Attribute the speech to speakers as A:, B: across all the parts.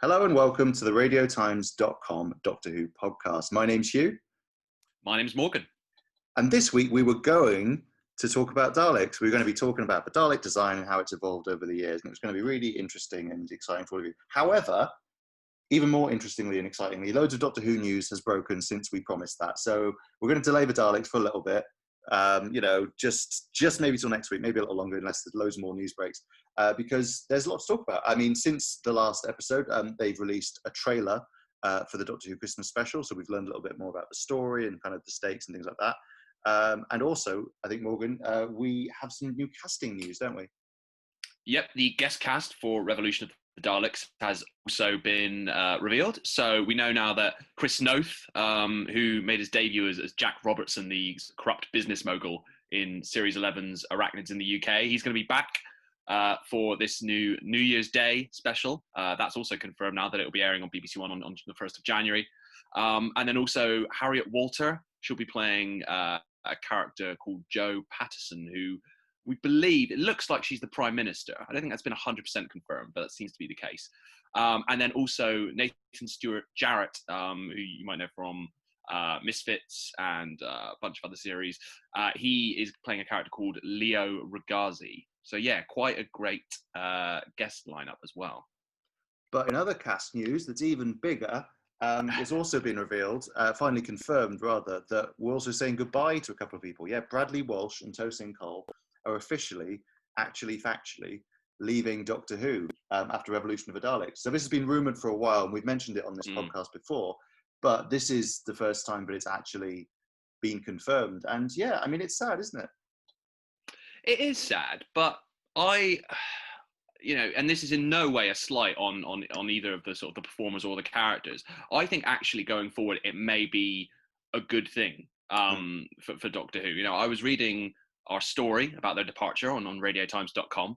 A: Hello and welcome to the radiotimes.com Doctor Who podcast. My name's Hugh.
B: My name's Morgan.
A: And this week we were going to talk about Daleks. We were going to be talking about the Dalek design and how it's evolved over the years. And it was going to be really interesting and exciting for all of you. However, even more interestingly and excitingly, loads of Doctor Who news has broken since we promised that. So we're going to delay the Daleks for a little bit. Just maybe till next week, maybe a little longer, unless there's loads more news breaks, because there's a lot to talk about. I mean, since the last episode, they've released a trailer for the Doctor Who Christmas special, so we've learned a little bit more about the story and kind of the stakes and things like that. And also, I think, Morgan, we have some new casting news, don't we?
B: Yep, the guest cast for Revolution of the Daleks has also been revealed. So we know now that Chris Noth, who made his debut as Jack Robertson, the corrupt business mogul in Series 11's Arachnids in the UK, he's going to be back for this new New Year's Day special. That's also confirmed now that it will be airing on BBC One on the 1st of January. And then also Harriet Walter, she'll be playing a character called Jo Patterson, who we believe, it looks like she's the Prime Minister. I don't think that's been 100% confirmed, but that seems to be the case. And then also Nathan Stewart Jarrett, who you might know from Misfits and a bunch of other series. He is playing a character called Leo Ragazzi. So yeah, quite a great guest lineup as well.
A: But in other cast news that's even bigger, it's also been revealed, finally confirmed rather, that we're also saying goodbye to a couple of people. Yeah, Bradley Walsh and Tosin Cole are officially, actually, factually, leaving Doctor Who after Revolution of the Daleks. So this has been rumoured for a while, and we've mentioned it on this podcast before, but this is the first time that it's actually been confirmed. And yeah, I mean, it's sad, isn't it?
B: It is sad, but and this is in no way a slight on either of the sort of the performers or the characters. I think actually going forward, it may be a good thing for Doctor Who. You know, I was reading our story about their departure on radiotimes.com,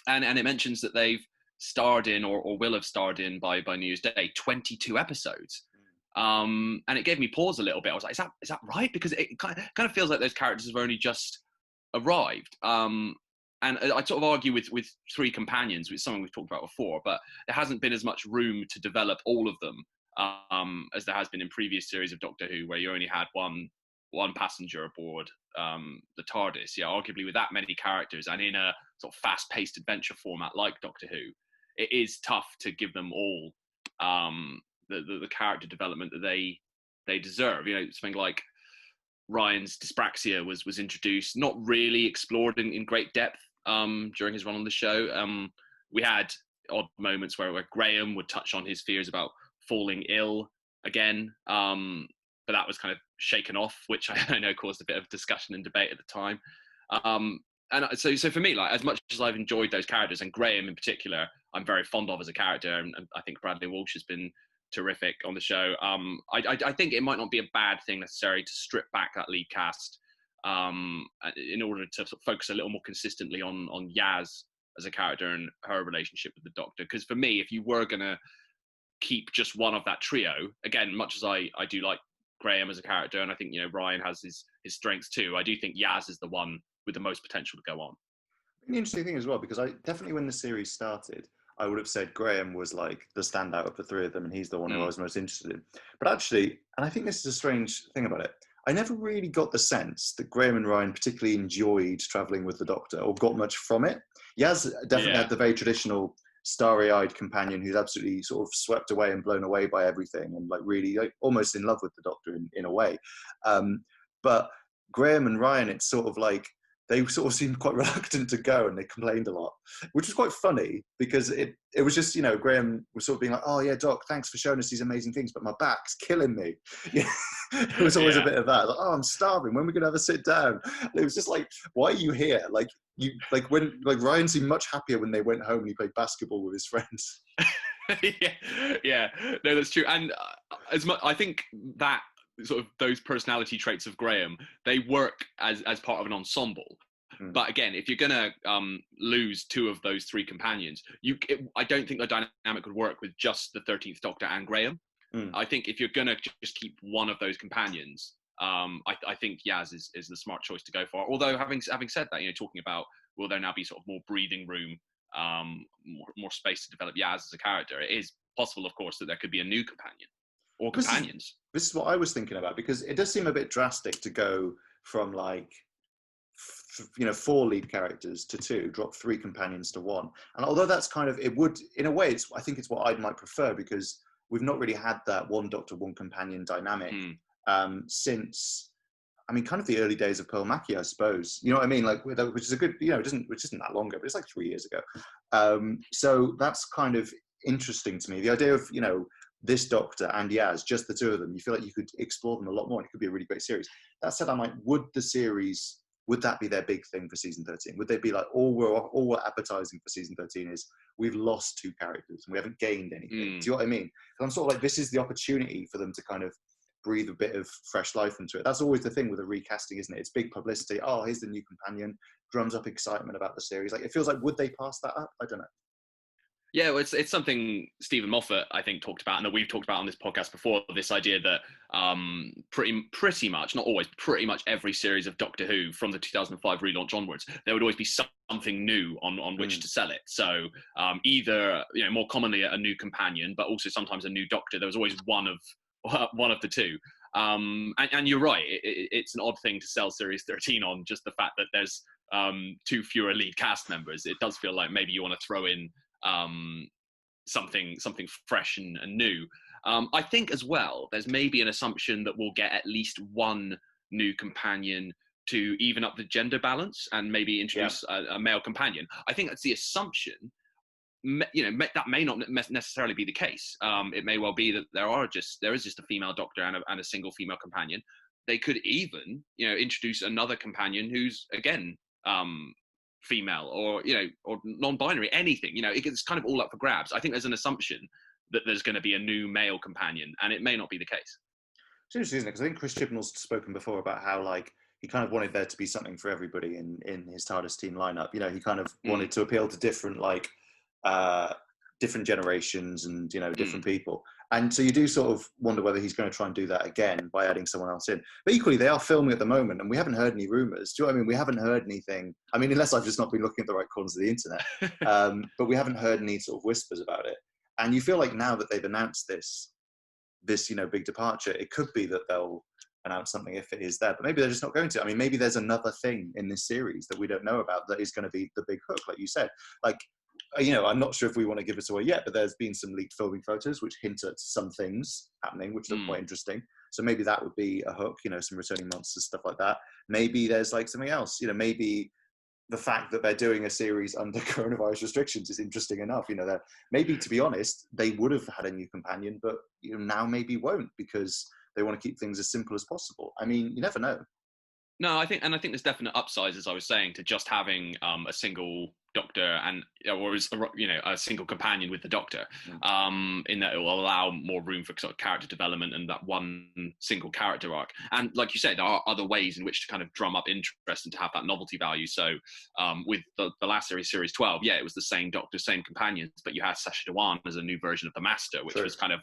B: and it mentions that they've starred in or will have starred in by New Year's Day 22 episodes. And it gave me pause a little bit. I was like, is that right? Because it kind of feels like those characters have only just arrived. And I'd sort of argue with three companions, which is something we've talked about before, but there hasn't been as much room to develop all of them as there has been in previous series of Doctor Who, where you only had one passenger aboard the TARDIS. Yeah, arguably with that many characters and in a sort of fast-paced adventure format like Doctor Who, it is tough to give them all the character development that they deserve. You know, something like Ryan's dyspraxia was introduced, not really explored in great depth during his run on the show. We had odd moments where Graham would touch on his fears about falling ill again, but that was kind of shaken off, which I know caused a bit of discussion and debate at the time. And so for me, like, as much as I've enjoyed those characters, and Graham in particular, I'm very fond of as a character, and I think Bradley Walsh has been terrific on the show. I think it might not be a bad thing necessarily to strip back that lead cast in order to sort of focus a little more consistently on Yaz as a character and her relationship with the Doctor. Because for me, if you were going to keep just one of that trio, again, much as I do like Graham as a character, and I think, you know, Ryan has his strengths too, I do think Yaz is the one with the most potential to go on.
A: An interesting thing as well, because I definitely, when the series started, I would have said Graham was like the standout of the three of them, and he's the one who I was most interested in. But actually, and I think this is a strange thing about it, I never really got the sense that Graham and Ryan particularly enjoyed travelling with the Doctor or got much from it. Yaz definitely had the very traditional starry-eyed companion who's absolutely sort of swept away and blown away by everything, and like really like almost in love with the Doctor in a way. But Graham and Ryan, it's sort of like they sort of seemed quite reluctant to go, and they complained a lot, which was quite funny because it was just, you know, Graham was sort of being like, oh yeah, Doc, thanks for showing us these amazing things, but my back's killing me. It was always a bit of that, like, oh, I'm starving, when are we gonna have a sit down? And it was just like, why are you here? Like, you when Ryan seemed much happier when they went home and he played basketball with his friends.
B: yeah, no, that's true. And as much, I think that sort of those personality traits of Graham, they work as part of an ensemble. But again, if you're gonna lose two of those three companions, I don't think the dynamic would work with just the 13th Doctor and Graham. I think if you're gonna just keep one of those companions, I think Yaz is the smart choice to go for. Although having said that, you know, talking about will there now be sort of more breathing room, more space to develop Yaz as a character, it is possible, of course, that there could be a new companion or
A: This is-
B: companions.
A: This is what I was thinking about, because it does seem a bit drastic to go from like 4 lead characters to 2, drop 3 companions to 1. And although that's kind of, it would, in a way, I think it's what I might prefer, because we've not really had that 1 Doctor, 1 companion dynamic since, I mean, kind of the early days of Pearl Mackie, I suppose. You know what I mean? Like, which is a good, which isn't that long ago, but it's like 3 years ago. So that's kind of interesting to me. The idea of, this Doctor and Yaz, just the 2 of them, you feel like you could explore them a lot more, and it could be a really great series. That said, would that be their big thing for season 13? Would they be like, all we're advertising for season 13 is we've lost 2 characters and we haven't gained anything? Do you know what I mean? And I'm sort of like, this is the opportunity for them to kind of breathe a bit of fresh life into it. That's always the thing with a recasting, isn't it? It's big publicity. Oh, here's the new companion, drums up excitement about the series. Like, it feels like, would they pass that up? I don't know.
B: Yeah, well, it's something Stephen Moffat, I think, talked about, and that we've talked about on this podcast before, this idea that pretty much, not always, pretty much every series of Doctor Who from the 2005 relaunch onwards, there would always be something new on which to sell it. So either, more commonly a new companion, but also sometimes a new Doctor. There was always one of the 2. And you're right, it's an odd thing to sell Series 13 on, just the fact that there's 2 fewer lead cast members. It does feel like maybe you want to throw in something fresh and new. I think as well, there's maybe an assumption that we'll get at least 1 new companion to even up the gender balance and maybe introduce a male companion. I think that's the assumption. That may not necessarily be the case. It may well be that there is just a female Doctor and a single female companion. They could even, introduce another companion who's, again, female or non-binary, anything. It's kind of all up for grabs. I think there's an assumption that there's going to be a new male companion, and it may not be the case.
A: It's interesting, isn't it? Because I think Chris Chibnall's spoken before about how, like, he kind of wanted there to be something for everybody in his TARDIS team lineup. He kind of wanted to appeal to different different generations and different people. And so you do sort of wonder whether he's going to try and do that again by adding someone else in. But equally, they are filming at the moment, and we haven't heard any rumours. Do you know what I mean? We haven't heard anything. I mean, unless I've just not been looking at the right corners of the internet. But we haven't heard any sort of whispers about it. And you feel like now that they've announced this big departure, it could be that they'll announce something if it is there. But maybe they're just not going to. I mean, maybe there's another thing in this series that we don't know about that is going to be the big hook, like you said. Like, I'm not sure if we want to give it away yet, but there's been some leaked filming photos which hint at some things happening, which look quite interesting. So maybe that would be a hook, some returning monsters, stuff like that. Maybe there's like something else, maybe the fact that they're doing a series under coronavirus restrictions is interesting enough. Maybe, to be honest, they would have had a new companion, but now maybe won't, because they want to keep things as simple as possible. I mean, you never know.
B: No, I think there's definite upsides, as I was saying, to just having a single Doctor or a single companion with the Doctor, in that it will allow more room for sort of character development and that one single character arc. And like you said, there are other ways in which to kind of drum up interest and to have that novelty value. So with the last series 12, it was the same Doctor, same companions, but you had Sacha Dhawan as a new version of the Master, which was kind of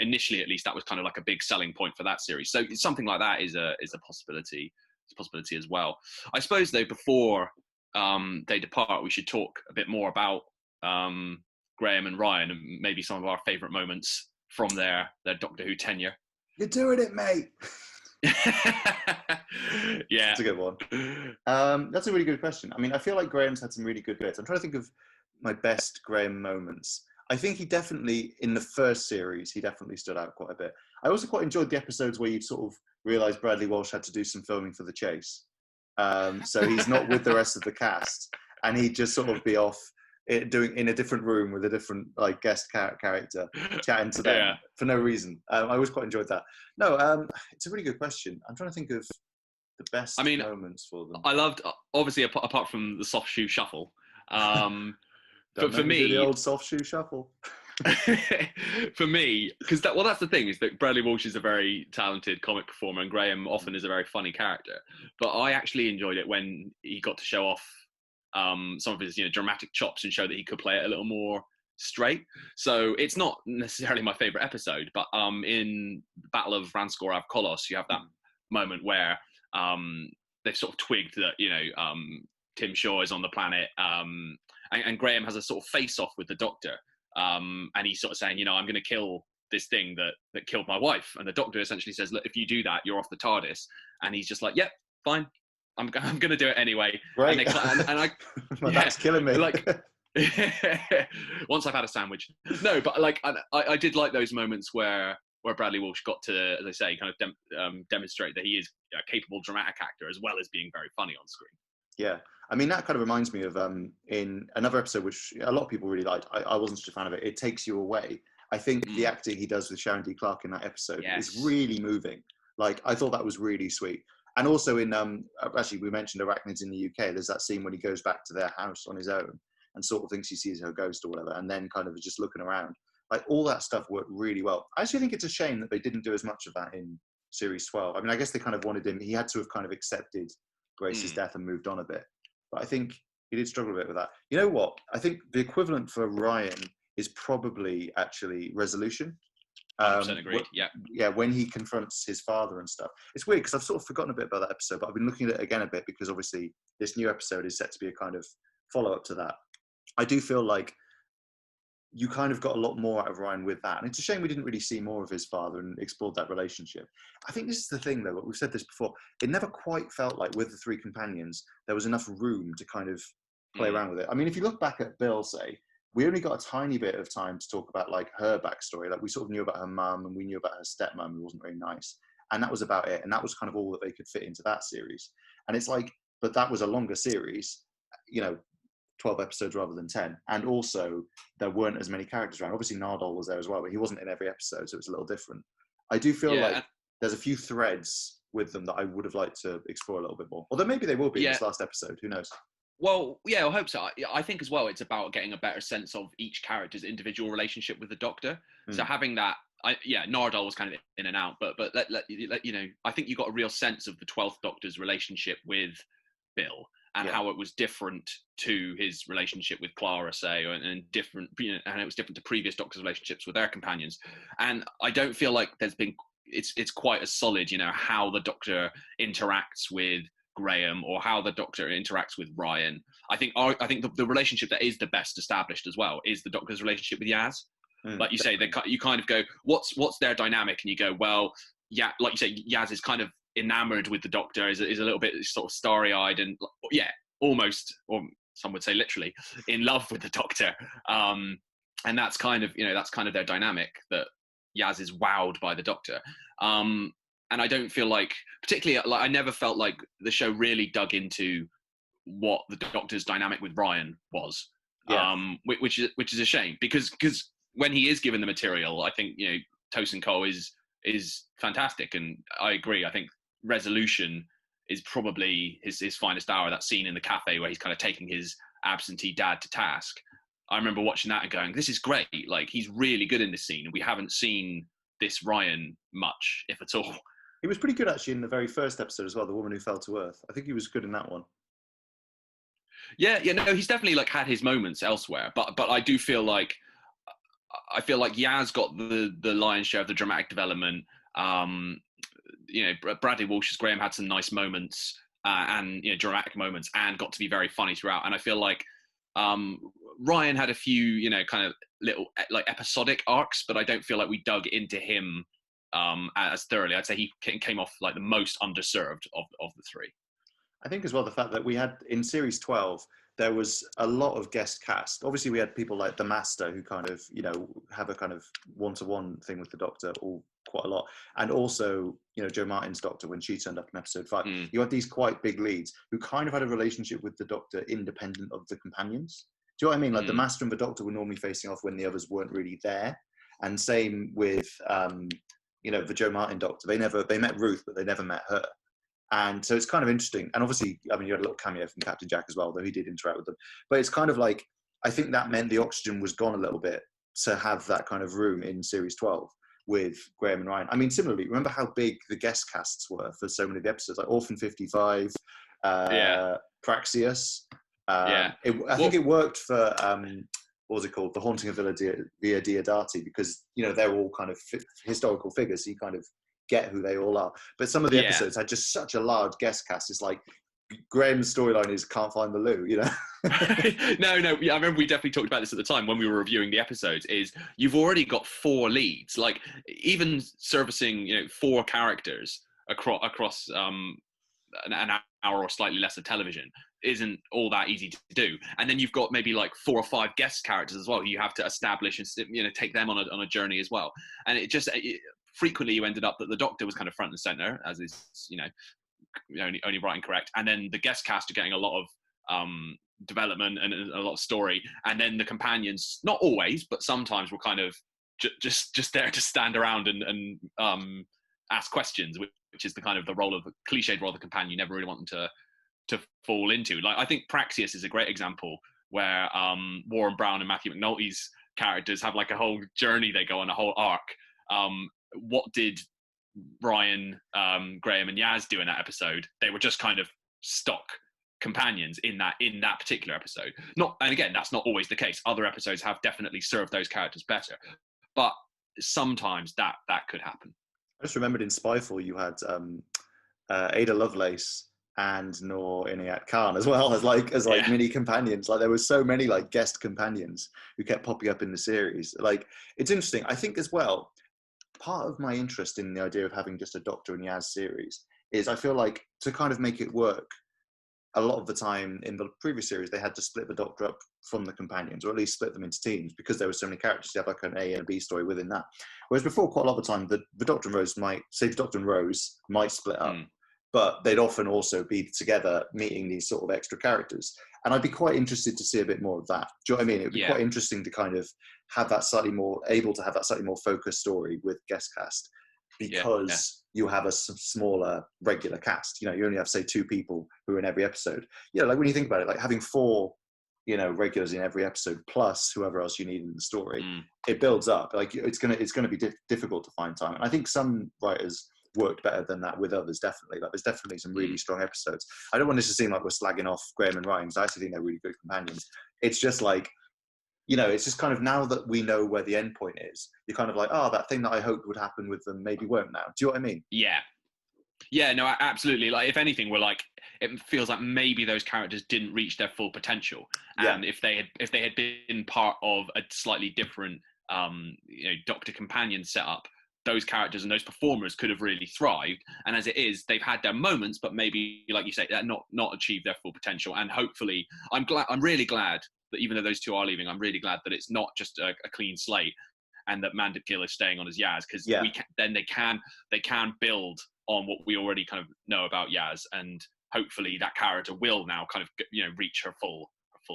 B: initially, at least, that was kind of like a big selling point for that series. So something like that is a possibility. It's a possibility as well. I suppose, though, before they depart, we should talk a bit more about Graham and Ryan and maybe some of our favourite moments from their Doctor Who tenure.
A: You're doing it, mate.
B: Yeah,
A: that's a good one. That's a really good question. I mean, I feel like Graham's had some really good bits. I'm trying to think of my best Graham moments. I think he definitely, in the first series, he definitely stood out quite a bit. I also quite enjoyed the episodes where you'd sort of realise Bradley Walsh had to do some filming for The Chase. So he's not with the rest of the cast, and he'd just sort of be off doing in a different room with a different guest character, chatting to them for no reason. I always quite enjoyed that. No, it's a really good question. I'm trying to think of the best moments for them.
B: I loved, obviously, apart from the soft shoe shuffle. But for me,
A: the old soft shoe shuffle.
B: For me, because that's the thing, is that Bradley Walsh is a very talented comic performer, and Graham often is a very funny character. But I actually enjoyed it when he got to show off some of his dramatic chops and show that he could play it a little more straight. So it's not necessarily my favorite episode, but in Battle of Ranskorav Kolos, you have that moment where they've sort of twigged that Tim Shaw is on the planet, and Graham has a sort of face-off with the Doctor. and he's sort of saying, I'm going to kill this thing that killed my wife. And the Doctor essentially says, look, if you do that, you're off the TARDIS. And he's just like, yep, fine. I'm going to do it anyway.
A: Right.
B: And I,
A: my back's killing me.
B: Like, once I've had a sandwich. No, but like, I did like those moments where Bradley Walsh got to, as I say, kind of demonstrate that he is a capable dramatic actor as well as being very funny on screen.
A: Yeah. I mean, that kind of reminds me of in another episode, which a lot of people really liked. I wasn't such a fan of it. It Takes You Away. I think the acting he does with Sharon D. Clarke in that episode is really moving. Like, I thought that was really sweet. And also in, actually, we mentioned Arachnids in the UK. There's that scene when he goes back to their house on his own and sort of thinks he sees her ghost or whatever, and then kind of just looking around. Like, all that stuff worked really well. I actually think it's a shame that they didn't do as much of that in Series 12. I mean, I guess they kind of wanted him. He had to have kind of accepted Grace's death and moved on a bit. But I think he did struggle a bit with that. You know what? I think the equivalent for Ryan is probably actually Resolution.
B: 100% agreed.
A: Yeah, when he confronts his father and stuff. It's weird because I've sort of forgotten a bit about that episode, but I've been looking at it again a bit because obviously this new episode is set to be a kind of follow-up to that. I do feel like you kind of got a lot more out of Ryan with that. And it's a shame we didn't really see more of his father and explored that relationship. I think this is the thing, though, we've said this before, it never quite felt like with the three companions, there was enough room to kind of play around with it. I mean, if you look back at Bill, say, we only got a tiny bit of time to talk about like her backstory. Like we sort of knew about her mum and we knew about her stepmom who wasn't very nice. And that was about it. And that was kind of all that they could fit into that series. And it's like, but that was a longer series, 12 episodes rather than 10. And also there weren't as many characters around. Obviously Nardole was there as well, but he wasn't in every episode. So it was a little different. I do feel like there's a few threads with them that I would have liked to explore a little bit more. Although maybe they will be in this last episode. Who knows?
B: Well, yeah, I hope so. I think as well, it's about getting a better sense of each character's individual relationship with the Doctor. So having that, Nardole was kind of in and out, but I think you got a real sense of the 12th Doctor's relationship with Bill and how it was different to his relationship with Clara, say, and different, and it was different to previous Doctor's relationships with their companions. And I don't feel like it's quite as solid, how the Doctor interacts with Graham or how the Doctor interacts with Ryan. I think the relationship that is the best established as well is the Doctor's relationship with Yaz. Like you say, you kind of go, what's their dynamic, and you go, well, yeah, like you say, Yaz is kind of enamored with the Doctor, is a little bit sort of starry-eyed and almost, or some would say literally, in love with the Doctor. And that's kind of their dynamic, that Yaz is wowed by the Doctor. And I don't feel like, particularly, I never felt like the show really dug into what the Doctor's dynamic with Ryan was, which is a shame, because when he is given the material, I think Tosin Cole is fantastic, and I agree. I think Resolution is probably his finest hour. That scene in the cafe where he's kind of taking his absentee dad to task. I remember watching that and going, "This is great! Like, he's really good in this scene." And we haven't seen this Ryan much, if at all.
A: He was pretty good actually in the very first episode as well, The Woman Who Fell to Earth. I think he was good in that one.
B: Yeah, no, he's definitely like had his moments elsewhere, but I do feel like Yaz got the lion's share of the dramatic development. Bradley Walsh's Graham had some nice moments and dramatic moments, and got to be very funny throughout. And I feel like Ryan had a few kind of little like episodic arcs, but I don't feel like we dug into him as thoroughly. I'd say he came off like the most underserved of the three.
A: I think as well the fact that we had in series 12 there was a lot of guest cast. Obviously we had people like the Master who kind of have a kind of one-to-one thing with the Doctor all quite a lot, and also Jo Martin's Doctor when she turned up in episode 5. You had these quite big leads who kind of had a relationship with the Doctor independent of the companions. Do you know what I mean? Like the Master and the Doctor were normally facing off when the others weren't really there, and same with the Jo Martin Doctor. They met Ruth, but they never met her. And so it's kind of interesting. And obviously, I mean, you had a little cameo from Captain Jack as well, though he did interact with them. But it's kind of like, I think that meant the oxygen was gone a little bit to have that kind of room in Series 12 with Graham and Ryan. I mean, similarly, remember how big the guest casts were for so many of the episodes, like Orphan 55, Praxius. I think it worked for, what was it called? The Haunting of Villa Diodati, because, they're all kind of historical figures, so you kind of get who they all are. But some of the episodes had just such a large guest cast. It's like Graham's storyline is can't find the loo, you know.
B: No, yeah, I remember we definitely talked about this at the time when we were reviewing the episodes. Is you've already got 4 leads, like even servicing 4 characters across an hour or slightly less of television isn't all that easy to do. And then you've got maybe like 4 or 5 guest characters as well who you have to establish and take them on a journey as well. And frequently you ended up that the Doctor was kind of front and center, as is only right and correct, and then the guest cast are getting a lot of development and a lot of story, and then the companions, not always but sometimes, were kind of just there to stand around and ask questions, which is the kind of the role of the cliched role of the companion you never really want them to fall into. Like, I think Praxius is a great example where Warren Brown and Matthew McNulty's characters have like a whole journey, they go on a whole arc. What did Ryan, Graham and Yaz do in that episode? They were just kind of stock companions in that particular episode. And again, that's not always the case. Other episodes have definitely served those characters better, but sometimes that could happen.
A: I just remembered in Spyfall you had Ada Lovelace and Noor Inayat Khan as well as mini companions. Like, there were so many like guest companions who kept popping up in the series. Like, it's interesting. I think as well, part of my interest in the idea of having just a Doctor and Yaz series is I feel like to kind of make it work, a lot of the time in the previous series they had to split the Doctor up from the companions, or at least split them into teams, because there were so many characters. You have like an A and a B story within that. Whereas before, quite a lot of the time, the Doctor and Rose might split up, but they'd often also be together meeting these sort of extra characters. And I'd be quite interested to see a bit more of that. Do you know what I mean? It would be quite interesting to kind of have that slightly more focused story with guest cast, because you have a smaller regular cast. You only have, say, 2 people who are in every episode. Like when you think about it, like having 4, regulars in every episode plus whoever else you need in the story, it builds up. Like, it's gonna be difficult to find time. And I think some writers worked better than that with others, definitely. Like, there's definitely some really strong episodes. I don't want this to seem like we're slagging off Graham and Ryan, because I actually think they're really good companions. It's just like, it's just kind of, now that we know where the end point is, you're kind of like, oh, that thing that I hoped would happen with them maybe won't now. Do you know what I mean?
B: Yeah, no, absolutely. Like, if anything, it feels like maybe those characters didn't reach their full potential. And if they had been part of a slightly different Doctor companion setup, those characters and those performers could have really thrived. And as it is, they've had their moments, but maybe, like you say, not achieved their full potential. And hopefully, I'm really glad that even though those 2 are leaving, I'm really glad that it's not just a clean slate, and that Mandip Gill is staying on as Yaz, because then they can build on what we already kind of know about Yaz, and hopefully that character will now kind of reach her full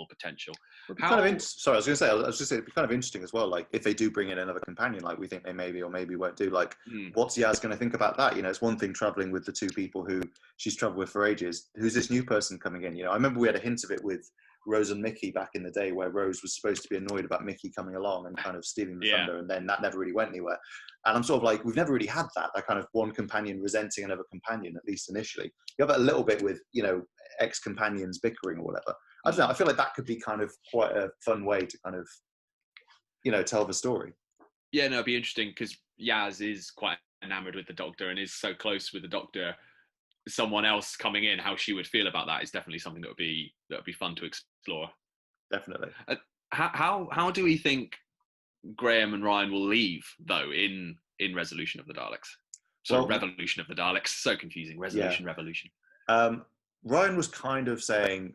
B: potential.
A: Sorry, I was going to say, it'd be kind of interesting as well, like if they do bring in another companion, like we think they maybe or maybe won't do, like what's Yaz going to think about that? It's one thing traveling with the 2 people who she's traveled with for ages. Who's this new person coming in? I remember we had a hint of it with Rose and Mickey back in the day, where Rose was supposed to be annoyed about Mickey coming along and kind of stealing the thunder, and then that never really went anywhere. And I'm sort of like, we've never really had that kind of one companion resenting another companion, at least initially. You have it a little bit with ex-companions bickering or whatever. I don't know, I feel like that could be kind of quite a fun way to kind of tell the story.
B: Yeah, no, it'd be interesting, because Yaz is quite enamored with the Doctor and is so close with the Doctor. Someone else coming in, how she would feel about that is definitely something that would be fun to explore.
A: Definitely.
B: How do we think Graham and Ryan will leave, though, in Resolution of the Daleks? Revolution of the Daleks. So confusing. Revolution.
A: Ryan was kind of saying,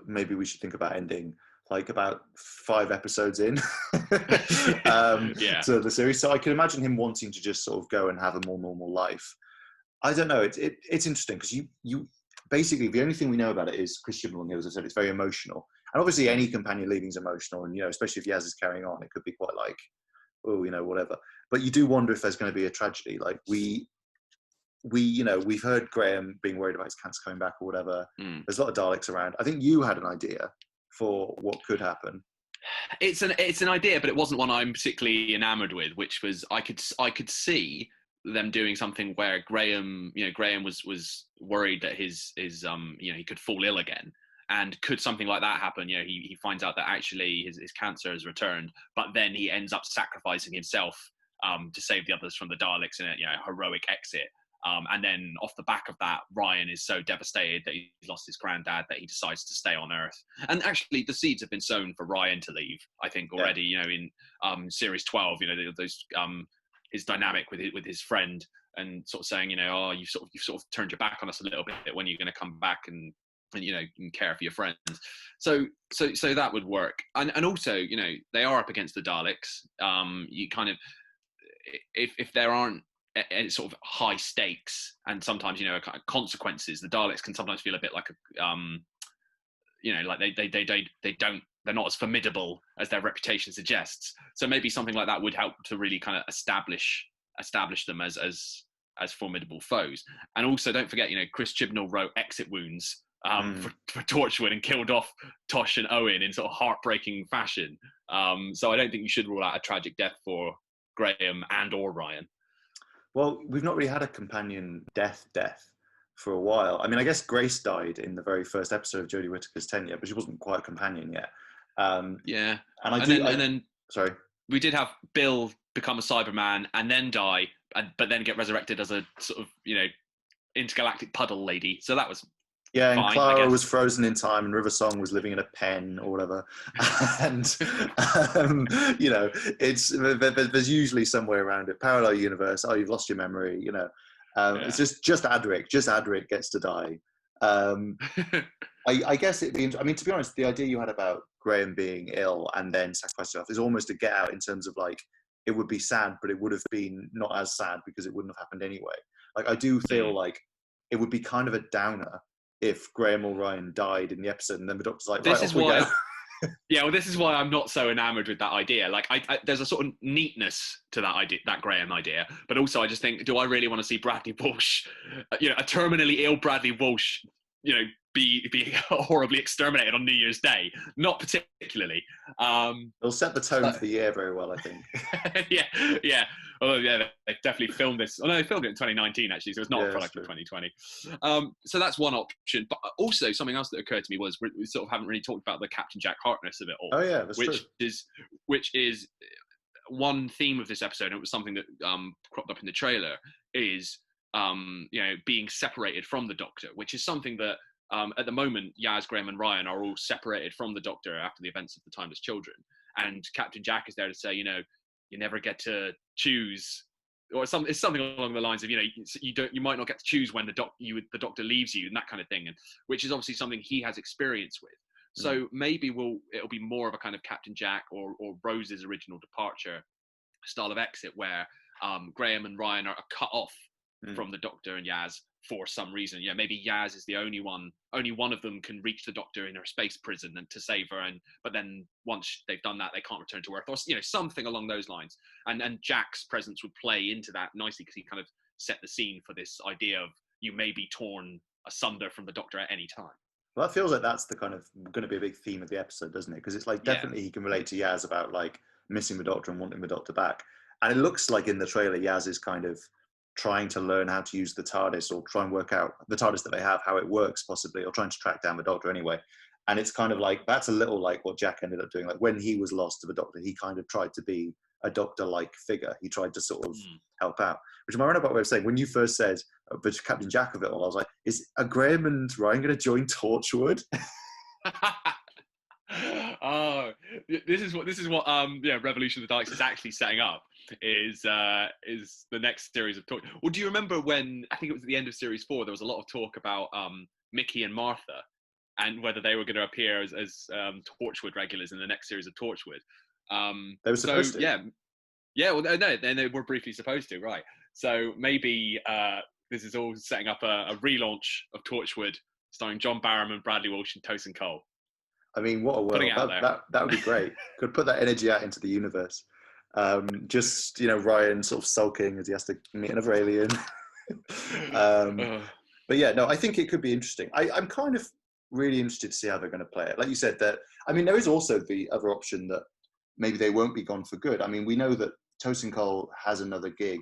A: maybe we should think about ending like about 5 episodes in to the series. So I can imagine him wanting to just sort of go and have a more normal life. I don't know. It's interesting, because you basically, the only thing we know about it is Chris Chibnall, as I said, it's very emotional. And obviously any companion leaving is emotional, and especially if Yaz is carrying on, it could be quite like, whatever. But you do wonder if there's going to be a tragedy. Like we've heard Graham being worried about his cancer coming back or whatever. There's a lot of Daleks around. I think you had an idea for what could happen.
B: It's an idea, but it wasn't one I'm particularly enamored with, which was I could see them doing something where Graham was worried that his he could fall ill again. And could something like that happen? He finds out that actually his cancer has returned, but then he ends up sacrificing himself to save the others from the Daleks in a heroic exit. And then off the back of that, Ryan is so devastated that he's lost his granddad that he decides to stay on Earth. And actually, the seeds have been sown for Ryan to leave, I think, already. You know, in series 12, you know, those his dynamic with his friend, and sort of saying, you know, oh, you've sort of turned your back on us a little bit. When are you going to come back and you know, and care for your friends? So that would work. And also, you know, they are up against the Daleks. You kind of, if there aren't sort of high stakes and sometimes, you know, kind of consequences, the Daleks can sometimes feel a bit like a you know, like they're not as formidable as their reputation suggests. So maybe something like that would help to really kind of establish them as formidable foes. And also, don't forget, you know, Chris Chibnall wrote Exit Wounds for Torchwood and killed off Tosh and Owen in sort of heartbreaking fashion. So I don't think you should rule out a tragic death for Graham and or Ryan.
A: Well, we've not really had a companion death for a while. I mean, I guess Grace died in the very first episode of Jodie Whittaker's tenure, but she wasn't quite a companion yet.
B: Yeah.
A: And then sorry.
B: We did have Bill become a Cyberman and then die, but then get resurrected as a sort of, you know, intergalactic puddle lady. So that was
A: and
B: fine,
A: Clara was frozen in time, and River Song was living in a pen or whatever. And you know, there's usually somewhere around it. Parallel universe. Oh, you've lost your memory. You know, it's just Adric. Just Adric gets to die. I guess it'd be. I mean, to be honest, the idea you had about Graham being ill and then sacrificing himself is almost a get out in terms of like, it would be sad, but it would have been not as sad because it wouldn't have happened anyway. Like, I do feel like it would be kind of a downer if Graham or Ryan died in the episode and then the Doctor's like,
B: this
A: right,
B: is
A: off we
B: why
A: go.
B: Yeah, well, this is why I'm not so enamored with that idea. Like, I there's a sort of neatness to that idea, that Graham idea, but also I just think, do I really want to see Bradley Walsh, you know, a terminally ill Bradley Walsh, you know, be horribly exterminated on New Year's Day? Not particularly.
A: It'll set the tone for the year very well, I think.
B: yeah. Oh yeah, they definitely filmed this. Oh no, they filmed it in 2019 actually, so it's not a product of 2020. So that's one option. But also something else that occurred to me was we sort of haven't really talked about the Captain Jack Harkness of it all.
A: Oh yeah, that's true.
B: Which is one theme of this episode, and it was something that cropped up in the trailer, is you know, being separated from the Doctor, which is something that at the moment Yaz, Graham and Ryan are all separated from the Doctor after the events of the Timeless Children, and Captain Jack is there to say, you know, you never get to choose, or it's something along the lines of, you know, you might not get to choose when the Doctor leaves you, and that kind of thing, and which is obviously something he has experience with. So maybe it'll be more of a kind of Captain Jack or Rose's original departure style of exit, where Graham and Ryan are cut off from the Doctor and Yaz for some reason. Yeah, maybe Yaz is the only one of them can reach the Doctor in her space prison and to save her, but then once they've done that, they can't return to Earth, or, you know, something along those lines. And Jack's presence would play into that nicely, because he kind of set the scene for this idea of you may be torn asunder from the Doctor at any time.
A: Well, that feels like that's the kind of going to be a big theme of the episode, doesn't it? Because it's like definitely he can relate to Yaz about like missing the Doctor and wanting the Doctor back. And it looks like in the trailer, Yaz is kind of trying to learn how to use the TARDIS, or try and work out the TARDIS that they have, how it works possibly, or trying to track down the Doctor anyway. And it's kind of like, that's a little like what Jack ended up doing. Like when he was lost to the Doctor, he kind of tried to be a Doctor-like figure. He tried to sort of help out. Which am I right about what I was saying? When you first said Captain Jack of it all, I was like, is Graham and Ryan going to join Torchwood?
B: Oh, this is what Revolution of the Daleks is actually setting up, is the next series of talk. Well, do you remember when, I think it was at the end of series 4, there was a lot of talk about Mickey and Martha and whether they were going to appear as Torchwood regulars in the next series of Torchwood.
A: They were supposed to.
B: Yeah. Well, no, they were briefly supposed to, right? So maybe this is all setting up a relaunch of Torchwood, starring John Barham and Bradley Walsh and Tosin Cole.
A: I mean, what a world. That would be great. Could put that energy out into the universe. Just, you know, Ryan sort of sulking as he has to meet another alien. But yeah, no, I think it could be interesting. I'm kind of really interested to see how they're going to play it. Like you said, that, I mean, there is also the other option that maybe they won't be gone for good. I mean, we know that Tosin Cole has another gig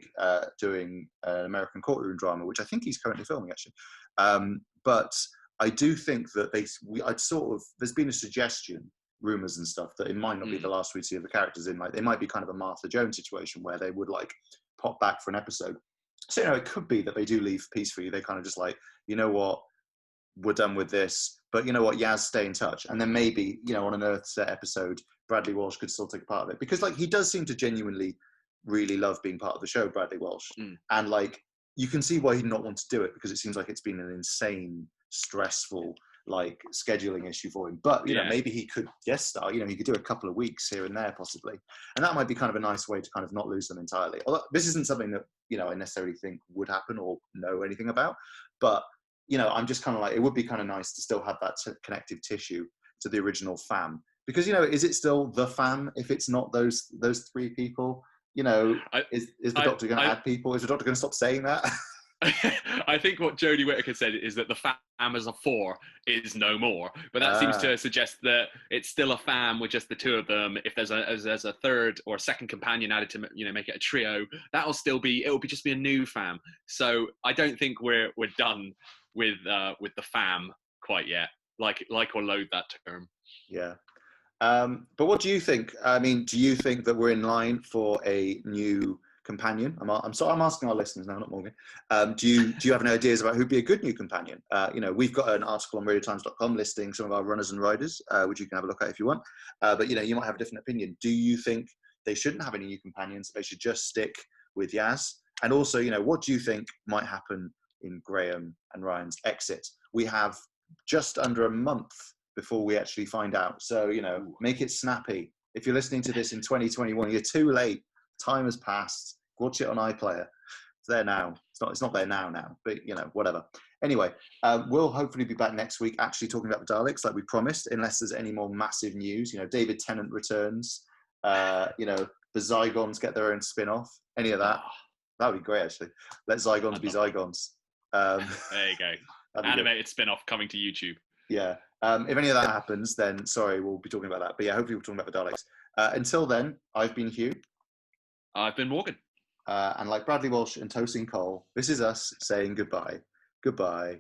A: doing an American courtroom drama, which I think he's currently filming, actually. But I do think that there's been a suggestion, rumours and stuff, that it might not be the last we see of the characters in. Like, they might be kind of a Martha Jones situation where they would like pop back for an episode. So, it could be that they do leave peacefully. They kind of just like, you know what, we're done with this. But you know what, Yaz, stay in touch. And then maybe, on an Earth-set episode, Bradley Walsh could still take a part of it. Because, like, he does seem to genuinely really love being part of the show, Bradley Walsh. And, like, you can see why he'd not want to do it, because it seems like it's been an insane, stressful, like, scheduling issue for him. But, maybe he could guest star. He could do a couple of weeks here and there, possibly. And that might be kind of a nice way to kind of not lose them entirely. Although this isn't something that, I necessarily think would happen or know anything about. But I'm just kind of like, it would be kind of nice to still have that connective tissue to the original fam. Because, is it still the fam if it's not those three people? Is the Doctor going to add people? Is the Doctor going to stop saying that?
B: I think what Jodie Whittaker said is that the fam as a 4 is no more, but that seems to suggest that it's still a fam with just the two of them. If there's a third or a second companion added to make it a trio, it'll just be a new fam. So I don't think we're done with the fam quite yet. Like or loathe that term.
A: Yeah. But what do you think? I mean, do you think that we're in line for a new companion? I'm sorry, I'm asking our listeners now, not Morgan. Do you have any ideas about who'd be a good new companion? We've got an article on radiotimes.com listing some of our runners and riders, which you can have a look at if you want. But you might have a different opinion. Do you think they shouldn't have any new companions? They should just stick with Yaz? And also, what do you think might happen in Graham and Ryan's exit? We have just under a month before we actually find out. So, make it snappy. If you're listening to this in 2021, you're too late. Time has passed. Watch it on iPlayer. It's there now. It's not there now, but whatever. Anyway, we'll hopefully be back next week actually talking about the Daleks like we promised, unless there's any more massive news. David Tennant returns. The Zygons get their own spin-off. Any of that. That would be great, actually. Let Zygons be Zygons.
B: There you go. Animated spin-off coming to YouTube.
A: Yeah. If any of that happens, then sorry, we'll be talking about that. But yeah, hopefully we're talking about the Daleks. Until then, I've been Hugh.
B: I've been Morgan.
A: And like Bradley Walsh and Tosin Cole, this is us saying goodbye. Goodbye.